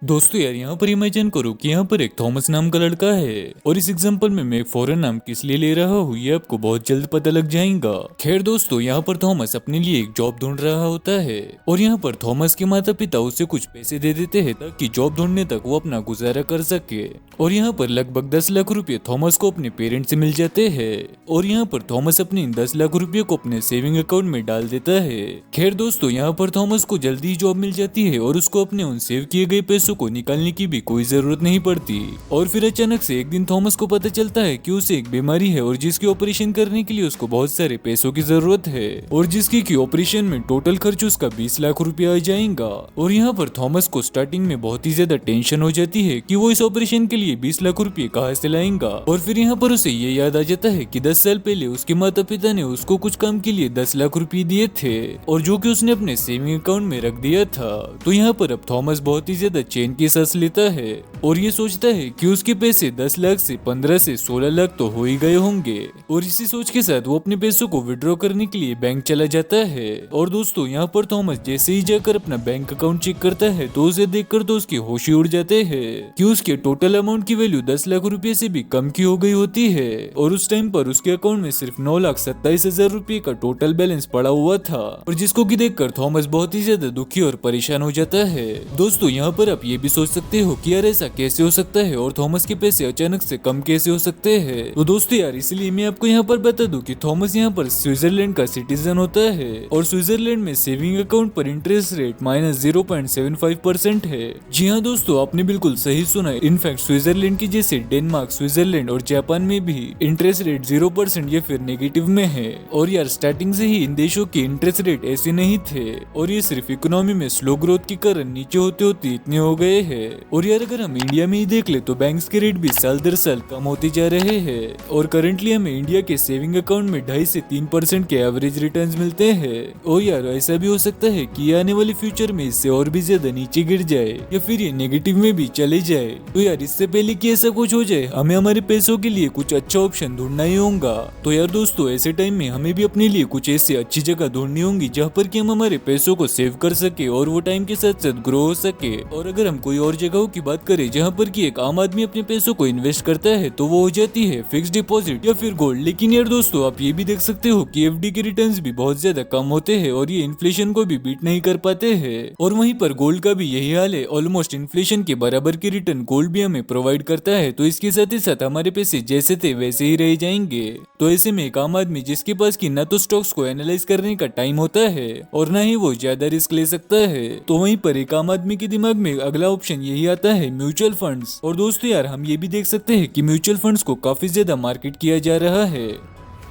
दोस्तों यार यहाँ पर इमेजिन करो कि यहाँ पर एक थॉमस नाम का लड़का है और इस एग्जांपल में मैं एक फॉरेन नाम किस लिए ले रहा हूँ ये आपको बहुत जल्द पता लग जाएगा। खैर दोस्तों यहाँ पर थॉमस अपने लिए एक जॉब ढूंढ रहा होता है और यहाँ पर थॉमस के माता पिता उसे कुछ पैसे दे देते हैं ताकि जॉब ढूंढने तक वो अपना गुजारा कर सके। और यहाँ पर लगभग 10 लाख रुपए थॉमस को अपने पेरेंट्स से मिल जाते हैं और यहाँ पर थॉमस अपने इन 10 लाख रुपए को अपने सेविंग अकाउंट में डाल देता है। खैर दोस्तों यहाँ पर थॉमस को जल्दी ही जॉब मिल जाती है और उसको अपने उन सेव किए गए पैसों को निकालने की भी कोई जरूरत नहीं पड़ती। और फिर अचानक से एक दिन थॉमस को पता चलता है कि उसे एक बीमारी है और जिसकी ऑपरेशन करने के लिए उसको बहुत सारे पैसों की जरूरत है और जिसकी की ऑपरेशन में टोटल खर्च उसका 20 लाख रुपया आ जाएगा। और यहाँ पर थॉमस को स्टार्टिंग में बहुत ही ज्यादा टेंशन हो जाती है कि वो इस ऑपरेशन के लिए 20 लाख रुपये कहाँ से लाएगा। और फिर यहाँ पर उसे ये याद आ जाता है कि 10 साल पहले उसके माता पिता ने उसको कुछ काम के लिए 10 लाख रुपए दिए थे और जो कि उसने अपने सेविंग अकाउंट में रख दिया था। तो यहाँ पर अब थॉमस बहुत ही ज्यादा चैन की सांस लेता है और ये सोचता है कि उसके पैसे 10 लाख से 15 से 16 लाख तो हो ही गए होंगे। और इसी सोच के साथ वो अपने पैसों को विड्रॉ करने के लिए बैंक चला जाता है। और दोस्तों यहाँ पर थॉमस जैसे ही जाकर अपना बैंक अकाउंट चेक करता है तो उसे देखकर तो उसके होश ही उड़ जाते हैं कि उसके टोटल अमाउंट की वैल्यू 10 लाख रुपए से भी कम की हो गई होती है और उस टाइम पर उसके अकाउंट में सिर्फ 9,27,000 रुपए का टोटल बैलेंस पड़ा हुआ था। और जिसको कि देखकर थॉमस बहुत ही ज्यादा दुखी और परेशान हो जाता है। दोस्तों यहाँ पर आप ये भी सोच सकते हो कि यार ऐसा कैसे हो सकता है और थॉमस के पैसे अचानक से कम कैसे हो सकते हैं। तो दोस्तों यार इसलिए मैं आपको यहाँ पर बता दूं कि थॉमस यहाँ पर स्विट्जरलैंड का सिटीजन होता है और स्विट्जरलैंड में सेविंग अकाउंट पर इंटरेस्ट रेट -0.75% है। जी हाँ दोस्तों आपने बिल्कुल सही सुना। इनफैक्ट स्विट्जरलैंड की जैसे डेनमार्क, स्विट्जरलैंड और जापान में भी इंटरेस्ट रेट 0% या फिर नेगेटिव में है। और यार स्टार्टिंग से ही इन देशों के इंटरेस्ट रेट ऐसे नहीं थे और ये सिर्फ इकोनॉमी में स्लो ग्रोथ के कारण नीचे होते होते इतने हो गए हैं। और यार अगर हम इंडिया में ही देख ले तो बैंक्स के रेट भी साल दर साल कम होते जा रहे हैं और करंटली हमें इंडिया के सेविंग अकाउंट में 2.5 से 3% के एवरेज रिटर्न्स मिलते हैं। और यार ऐसा भी हो सकता है कि आने वाले फ्यूचर में इससे और भी ज्यादा नीचे गिर जाए या फिर ये नेगेटिव में भी चले जाए। तो यार इससे पहले कि ऐसा कुछ हो जाए हमें हमारे पैसों के लिए कुछ अच्छा ऑप्शन ढूंढना ही होगा। तो यार दोस्तों ऐसे टाइम में हमें भी अपने लिए कुछ ऐसी अच्छी जगह ढूंढनी होगी जहाँ पर कि हम हमारे पैसों को सेव कर सके और वो टाइम के साथ साथ ग्रो हो सके। और अगर हम कोई और जगहों की बात करें जहाँ पर कि एक आम आदमी अपने पैसों को इन्वेस्ट करता है तो वो हो जाती है फिक्स डिपॉजिट या फिर गोल्ड। लेकिन यार दोस्तों आप ये भी देख सकते हो कि एफडी के रिटर्न्स भी बहुत ज्यादा कम होते हैं और ये इन्फ्लेशन को भी बीट नहीं कर पाते हैं। और वहीं पर गोल्ड का भी यही हाल है। ऑलमोस्ट इन्फ्लेशन के बराबर के रिटर्न गोल्ड भी हमें प्रोवाइड करता है। तो इसके साथ ही साथ हमारे पैसे जैसे थे वैसे ही रह जाएंगे। तो ऐसे में एक आम आदमी जिसके पास की न तो स्टॉक्स को एनालाइज करने का टाइम होता है और न ही वो ज्यादा रिस्क ले सकता है, तो वहीं पर एक आम आदमी के दिमाग में अगला ऑप्शन यही आता है म्यूचुअल फंड्स। और दोस्तों यार हम ये भी देख सकते हैं कि म्यूचुअल फंड्स को काफी ज्यादा मार्केट किया जा रहा है।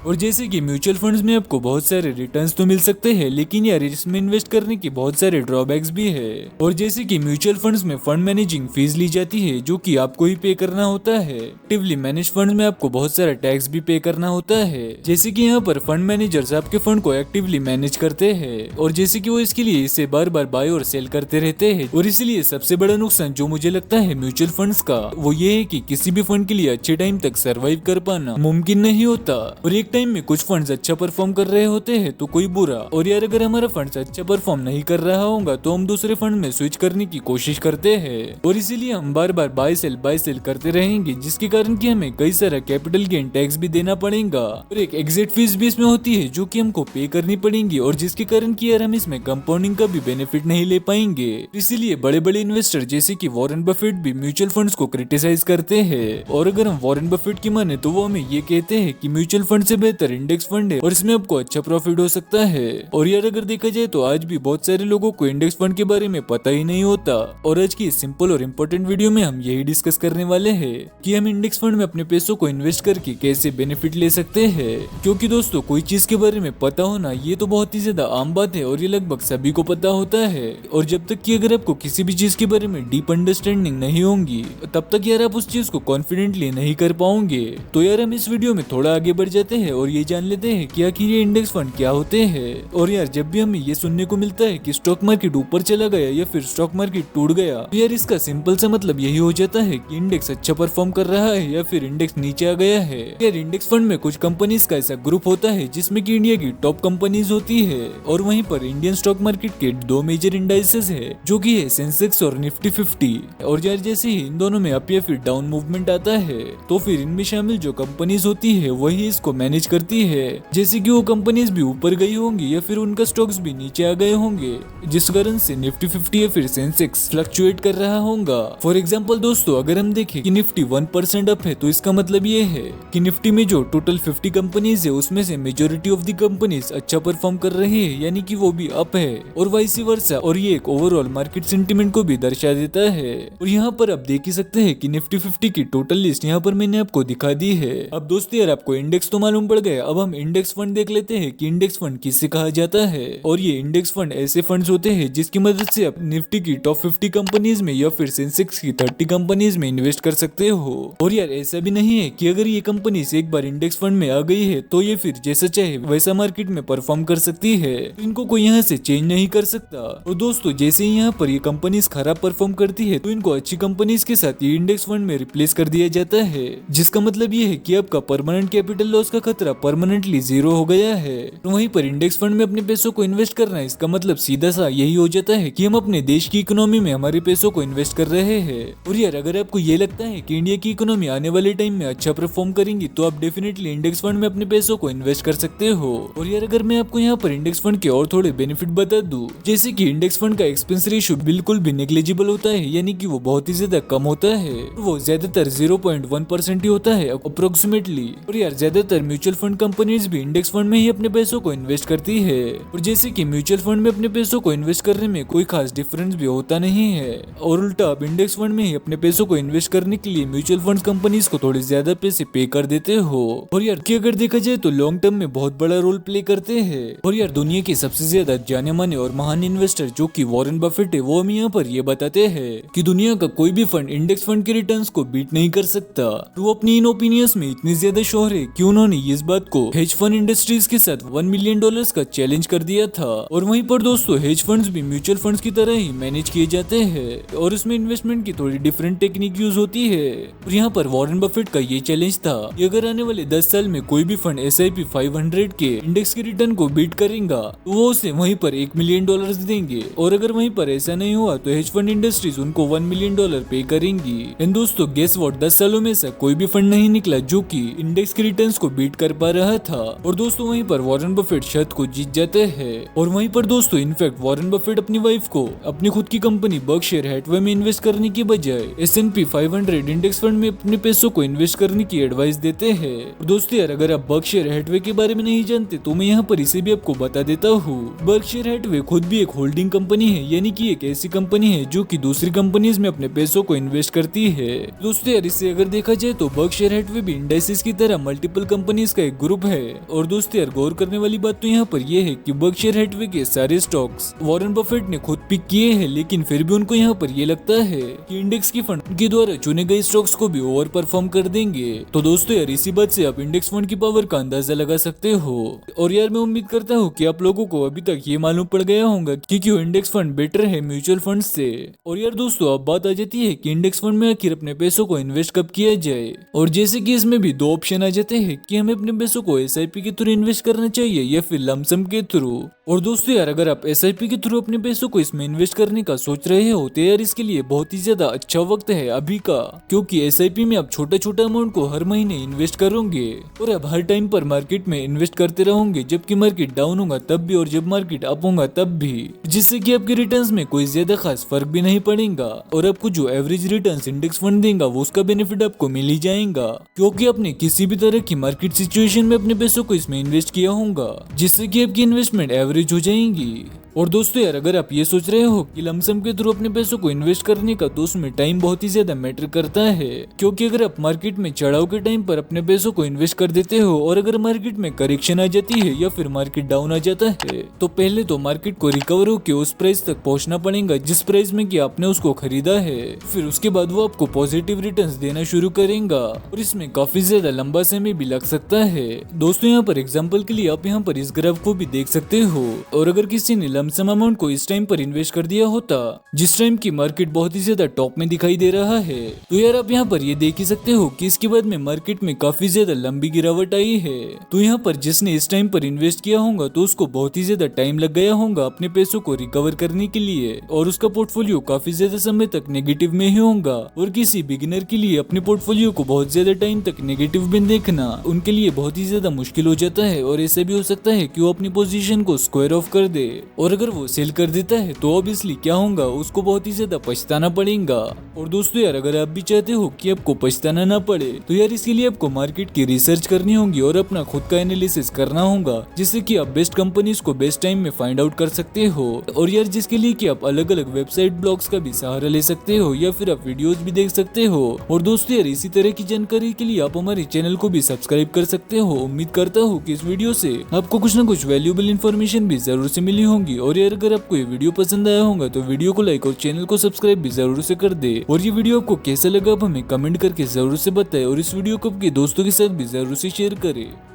और जैसे कि म्यूचुअल फंड्स में आपको बहुत सारे रिटर्न्स तो मिल सकते हैं लेकिन यार इसमें इन्वेस्ट करने के बहुत सारे ड्रॉबैक्स भी है। और जैसे कि म्यूचुअल फंड्स में फंड मैनेजिंग फीस ली जाती है जो कि आपको ही पे करना होता है। एक्टिवली मैनेज फंड में आपको बहुत सारा टैक्स भी पे करना होता है। जैसे कि यहाँ पर फंड मैनेजर्स आपके फंड को एक्टिवली मैनेज करते हैं और जैसे कि वो इसके लिए इसे बार बार बाय और सेल करते रहते हैं। और इसीलिए सबसे बड़ा नुकसान जो मुझे लगता है म्यूचुअल फंड्स का वो ये है कि किसी भी फंड के लिए अच्छे टाइम तक सर्वाइव कर पाना मुमकिन नहीं होता। और एक टाइम में कुछ फंड्स अच्छा परफॉर्म कर रहे होते हैं तो कोई बुरा। और यार अगर हमारा फंड्स अच्छा परफॉर्म नहीं कर रहा होगा तो हम दूसरे फंड में स्विच करने की कोशिश करते हैं और इसीलिए हम बार बार बाय सेल करते रहेंगे जिसके कारण कि हमें कई सारा कैपिटल गेन टैक्स भी देना पड़ेगा और एक एग्जिट फीस भी इसमें होती है जो कि हमको पे करनी पड़ेगी और जिसके कारण कि यार हम इसमें कंपाउंडिंग का भी बेनिफिट नहीं ले पाएंगे। इसीलिए बड़े बड़े इन्वेस्टर जैसे कि वॉरेन बफेट भी म्यूचुअल फंड्स को क्रिटिसाइज करते हैं। और अगर हम वॉरेन बफेट की माने तो वो हमें ये कहते हैं कि म्यूचुअल फंड से बेहतर इंडेक्स फंड है और इसमें आपको अच्छा प्रॉफिट हो सकता है। और यार अगर देखा जाए तो आज भी बहुत सारे लोगों को इंडेक्स फंड के बारे में पता ही नहीं होता। और आज की सिंपल और इम्पोर्टेंट वीडियो में हम यही डिस्कस करने वाले हैं कि हम इंडेक्स फंड में अपने पैसों को इन्वेस्ट करके कैसे बेनिफिट ले सकते हैं। क्योंकि दोस्तों कोई चीज के बारे में पता होना ये तो बहुत ही ज्यादा आम बात है और ये लगभग सभी को पता होता है। और जब तक कि अगर आपको किसी भी चीज के बारे में डीप अंडरस्टैंडिंग नहीं होगी तब तक यार आप उस चीज को कॉन्फिडेंटली नहीं कर पाओगे। तो यार हम इस वीडियो में थोड़ा आगे बढ़ जाते हैं और ये जान लेते हैं कि आखिर ये इंडेक्स फंड क्या होते हैं। और यार जब भी हमें ये सुनने को मिलता है कि स्टॉक मार्केट ऊपर चला गया या फिर स्टॉक मार्केट टूट गया, तो यार इसका सिंपल सा मतलब यही हो जाता है कि इंडेक्स अच्छा परफॉर्म कर रहा है या फिर इंडेक्स नीचे आ गया है। यार इंडेक्स फंड में कुछ कंपनीज का ऐसा ग्रुप होता है जिसमें कि इंडिया की टॉप कंपनीज होती है, और वहीं पर इंडियन स्टॉक मार्केट के दो मेजर इंडाइसेस है जो कि है सेंसेक्स और निफ्टी 50। और यार जैसे ही इन दोनों में अप या फिर डाउन मूवमेंट आता है तो फिर इनमें शामिल जो कंपनीज होती है वही इसको मैनेज करती है। जैसे कि वो कंपनीज भी ऊपर गई होंगी या फिर उनका स्टॉक्स भी नीचे आ गए होंगे, जिस कारण से निफ्टी 50 या फिर सेंसेक्स फ्लक्चुएट कर रहा होगा। फॉर एग्जांपल दोस्तों, अगर हम देखें कि निफ्टी 1% अप है तो इसका मतलब ये है कि निफ्टी में जो टोटल 50 कंपनीज है उसमें से मेजोरिटी ऑफ द कंपनीज अच्छा परफॉर्म कर रही है, यानी कि वो भी अप है, और वाइस वर्सा। और ये एक ओवरऑल मार्केट सेंटीमेंट को भी दर्शा देता है। और यहाँ पर आप देख ही सकते हैं कि निफ्टी 50 की टोटल लिस्ट यहाँ पर मैंने आपको दिखा दी है। अब दोस्तों यार आपको इंडेक्स तो मालूम पड़ गया, अब हम इंडेक्स फंड देख लेते हैं कि इंडेक्स फंड किसे कहा जाता है। और ये इंडेक्स फंड ऐसे फंड्स होते हैं जिसकी मदद से आप निफ्टी की टॉप 50 कंपनीज में या फिर सेंसेक्स की 30 कंपनीज में इन्वेस्ट कर सकते हो। और यार ऐसा भी नहीं है कि अगर ये कंपनी एक बार इंडेक्स फंड में आ गई है तो ये फिर जैसा चाहे वैसा मार्केट में परफॉर्म कर सकती है, इनको कोई यहाँ से चेंज नहीं कर सकता। और दोस्तों जैसे ही यहाँ पर ये कंपनीज खराब परफॉर्म करती है तो इनको अच्छी कंपनीज के साथ ये इंडेक्स फंड में रिप्लेस कर दिया जाता है, जिसका मतलब ये है कि आपका परमानेंट कैपिटल लॉस का खतरा परमानेंटली जीरो हो गया है। तो वहीं पर इंडेक्स फंड में अपने पैसों को इन्वेस्ट करना, इसका मतलब सीधा सा यही हो जाता है कि हम अपने देश की इकोनॉमी में हमारे पैसों को इन्वेस्ट कर रहे हैं। और यार अगर आपको ये लगता है कि इंडिया की इकोनॉमी आने वाले टाइम में अच्छा परफॉर्म करेंगी तो आप डेफिनेटली इंडेक्स फंड में अपने पैसों को इन्वेस्ट कर सकते हो। और यार अगर मैं आपको यहाँ पर इंडेक्स फंड के और थोड़े बेनिफिट बता दूं, जैसे कि इंडेक्स फंड का एक्सपेंस रेशियो बिल्कुल भी नेग्लिजिबल होता है, यानी कि वो बहुत ही ज्यादा कम होता है, वो ज्यादातर 0.1% ही होता है अप्रोक्सीमेटली। और यार ज्यादातर म्यूचुअल फंड कंपनीज भी इंडेक्स फंड में ही अपने पैसों को इन्वेस्ट करती है। और जैसे कि म्यूचुअल फंड में अपने पैसों को इन्वेस्ट करने में कोई खास डिफरेंस भी होता नहीं है, और उल्टा आप इंडेक्स फंड में ही अपने पैसों को इन्वेस्ट करने के लिए म्यूचुअल फंड कंपनीज को थोड़े ज्यादा पैसे पे कर देते हो। और यार कि अगर देखा जाए तो लॉन्ग टर्म में बहुत बड़ा रोल प्ले करते हैं। और यार दुनिया के सबसे ज्यादा जाने माने और महान इन्वेस्टर जो कि वॉरेन बफेट है, वो हम यहाँ पर ये बताते हैं कि दुनिया का कोई भी फंड इंडेक्स फंड के रिटर्न्स को बीट नहीं कर सकता। वो अपनी इन ओपिनियंस में इतनी ज्यादा श्योर है कि उन्होंने इस बात को हेज फंड इंडस्ट्रीज के साथ $1 मिलियन का चैलेंज कर दिया था। और वहीं पर दोस्तों हेज फंड्स भी म्यूचुअल फंड्स की तरह ही मैनेज किए जाते हैं, और इसमें इन्वेस्टमेंट की थोड़ी डिफरेंट टेक्निक यूज होती है। और यहाँ पर वॉरेन बफेट का ये चैलेंज था कि अगर आने वाले 10 साल में कोई भी फंड S&P 500 के इंडेक्स के रिटर्न को बीट करेगा तो वो उसे वहीं पर $1 मिलियन देंगे, और अगर वहीं पर ऐसा नहीं हुआ तो हेज फंड इंडस्ट्रीज उनको $1 मिलियन पे करेंगी। एंड दोस्तों गेस व्हाट, 10 सालों में से कोई भी फंड नहीं निकला जो कि इंडेक्स के रिटर्न्स को बीट कर पा रहा था। और दोस्तों वहीं पर वॉरेन बफेट शर्त को जीत जाते हैं। और वहीं पर दोस्तों इनफैक्ट वॉरेन बफेट अपनी वाइफ को अपनी खुद की कंपनी बर्कशायर हैथवे में इन्वेस्ट करने की बजाय S&P 500 इंडेक्स फंड में अपने पैसों को इन्वेस्ट करने की एडवाइस देते हैं। दोस्तों यार अगर आप बर्कशायर हैथवे के बारे में नहीं जानते तो मैं यहाँ पर इसे भी आपको बता देता हूँ। बर्कशायर हैथवे खुद भी एक होल्डिंग कंपनी है, यानी कि एक ऐसी कंपनी है जो कि दूसरी कंपनीज में अपने पैसों को इन्वेस्ट करती है। दोस्तों यार इसे अगर देखा जाए तो बर्कशायर हैथवे भी इंडाइसेस की तरह मल्टीपल कंपनीज का एक ग्रुप है। और दोस्तों यार गौर करने वाली बात तो यहाँ पर यह है कि बर्कशायर हैथवे के सारे स्टॉक्स वॉरेन बफेट ने खुद पिक किए हैं, लेकिन फिर भी उनको यहाँ पर ये लगता है कि इंडेक्स की फंड के द्वारा चुने गए स्टॉक्स को भी ओवर परफॉर्म कर देंगे। तो दोस्तों यार इसी बात से आप इंडेक्स फंड की पावर का अंदाजा लगा सकते हो। और यार मैं उम्मीद करता हूँ कि आप लोगों को अभी तक ये मालूम पड़ गया होगा कि क्यों इंडेक्स फंड बेटर है म्यूचुअल फंड से। और यार दोस्तों अब बात आ जाती है कि इंडेक्स फंड में आखिर अपने पैसों को इन्वेस्ट कब किया जाए। और जैसे कि इसमें भी दो ऑप्शन आ जाते हैं कि हमें अपने पैसों को SIP के थ्रू इन्वेस्ट करना चाहिए या फिर लमसम के थ्रू। और दोस्तों यार अगर आप SIP के थ्रू अपने पैसों को इसमें इन्वेस्ट करने का सोच रहे हो तो यार इसके लिए बहुत ही ज्यादा अच्छा वक्त है अभी का, क्योंकि SIP में आप छोटा छोटा अमाउंट को हर महीने इन्वेस्ट करोगे और आप हर टाइम पर मार्केट में इन्वेस्ट करते रहोगे, जबकि मार्केट डाउन होगा तब भी और जब मार्केट अप होगा तब भी, जिससे कि आपके रिटर्न्स में कोई ज्यादा खास फर्क भी नहीं पड़ेगा। और आपको जो एवरेज रिटर्न्स इंडेक्स फंड देगा वो उसका बेनिफिट आपको मिल ही जाएगा, क्योंकि आपने किसी भी तरह की मार्केट सिचुएशन में अपने पैसों को इसमें इन्वेस्ट किया होगा, जिससे कि आपकी इन्वेस्टमेंट एवरेज हो जाएंगी। और दोस्तों यार, अगर आप ये सोच रहे हो कि लमसम के थ्रू अपने पैसों को इन्वेस्ट करने का, तो उसमें टाइम बहुत ही ज्यादा मैटर करता है। क्योंकि अगर आप मार्केट में चढ़ाव के टाइम पर अपने पैसों को इन्वेस्ट कर देते हो और अगर मार्केट में करेक्शन आ जाती है या फिर मार्केट डाउन आ जाता है, तो पहले तो मार्केट को रिकवर होकर उस प्राइस तक पहुंचना पड़ेगा जिस प्राइस में कि आपने उसको खरीदा है। फिर उसके बाद वो आपको पॉजिटिव रिटर्न्स देना शुरू करेगा और इसमें काफी ज्यादा लंबा समय भी लग सकता है। दोस्तों यहाँ पर एग्जाम्पल के लिए आप यहाँ पर इस ग्राफ को भी देख सकते हो। और अगर किसी ने लमसम अमाउंट को इस टाइम पर इन्वेस्ट कर दिया होता जिस टाइम की मार्केट बहुत ही ज्यादा टॉप में दिखाई दे रहा है, तो यार आप यहाँ पर ये देख ही सकते हो कि इसके बाद में मार्केट में काफी ज्यादा लंबी गिरावट आई है। तो यहाँ पर जिसने इस टाइम पर इन्वेस्ट किया होगा तो उसको बहुत ही ज्यादा टाइम लग गया होगा अपने पैसों को रिकवर करने के लिए और उसका पोर्टफोलियो काफी ज्यादा समय तक नेगेटिव में ही होगा। और किसी बिगिनर के लिए अपने पोर्टफोलियो को बहुत ज्यादा टाइम तक नेगेटिव में देखना उनके लिए बहुत ही ज्यादा मुश्किल हो जाता है और ऐसे भी हो सकता है कि वो अपनी पोजीशन को स्क्वायर ऑफ कर दे। और अगर वो सेल कर देता है तो ऑब्वियसली क्या होगा, उसको बहुत ही ज्यादा पछताना पड़ेगा। और दोस्तों यार, अगर आप भी चाहते हो कि आपको पछताना ना पड़े, तो यार इसके लिए आपको मार्केट की रिसर्च करनी होगी और अपना खुद का एनालिसिस करना होगा, जिससे कि आप बेस्ट कंपनीज को बेस्ट टाइम में फाइंड आउट कर सकते हो। और यार जिसके लिए कि आप अलग अलग वेबसाइट ब्लॉग्स का भी सहारा ले सकते हो या फिर आप वीडियोस भी देख सकते हो। और दोस्तों यार, इसी तरह की जानकारी के लिए आप हमारे चैनल को भी सब्सक्राइब कर सकते हो। उम्मीद करता हूँ कि इस वीडियो से आपको कुछ ना कुछ वैल्यूएबल इन्फॉर्मेशन भी जरूर से मिली होगी। और यार अगर आपको ये वीडियो पसंद आया होगा तो वीडियो को लाइक और चैनल को सब्सक्राइब भी जरूर से कर दे। और ये वीडियो आपको कैसा लगा आप हमें कमेंट करके जरूर से बताएं और इस वीडियो को आपके दोस्तों के साथ भी जरूर से शेयर करें।